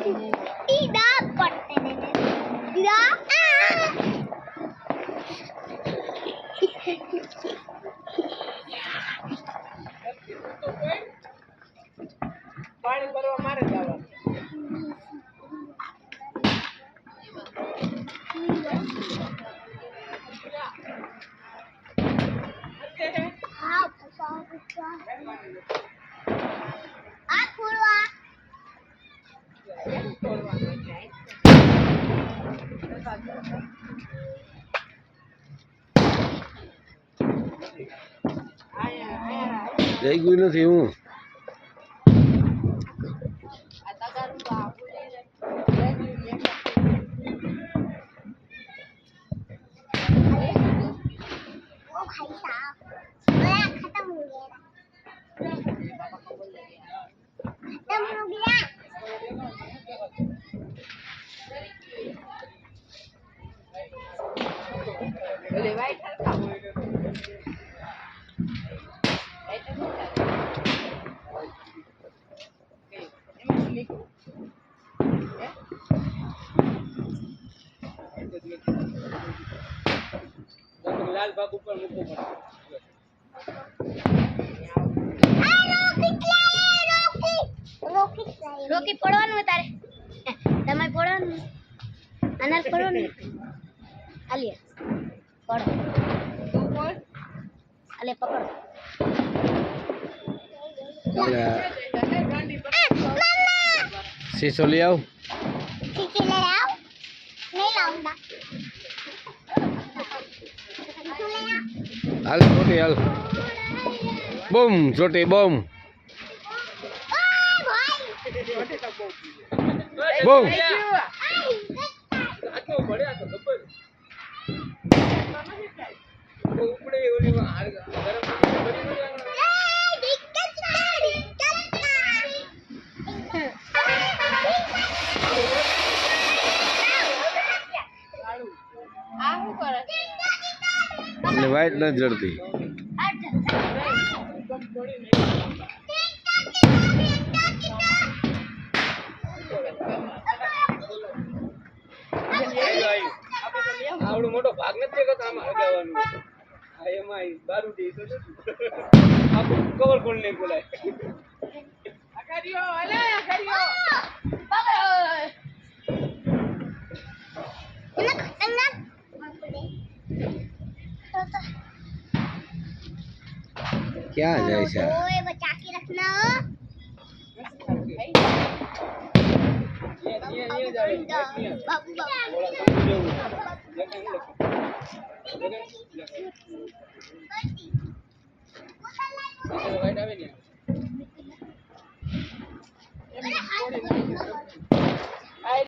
tidak perte nene tidak પાણી ભરવા મારે જવાનું જઈ ગયું નથી હું લાલ ભાગ ઉપર મૂકવો પડે રોકી પડવાનું તારે તમારે પડવાનું અનાર પડવાનું આલિયા પડો તું પડ આલે પકડો शीशो ले आओ शीशे ले आओ नहीं लाऊंगा हाल छोटे हाल बूम छोटे बूम बूम એટલે વાઇટ ન જડતી આવડો મોટો ભાગ નથી દેખાતો આમાં હગાવવાનું આ એમાં બારૂદી તો આપણું કવર કોણ ને બોલાય આકારીઓ અલે આકારીઓ क्या जैसा ओए बचा के रखना ये जावे बाबू વાઈટ આવે ને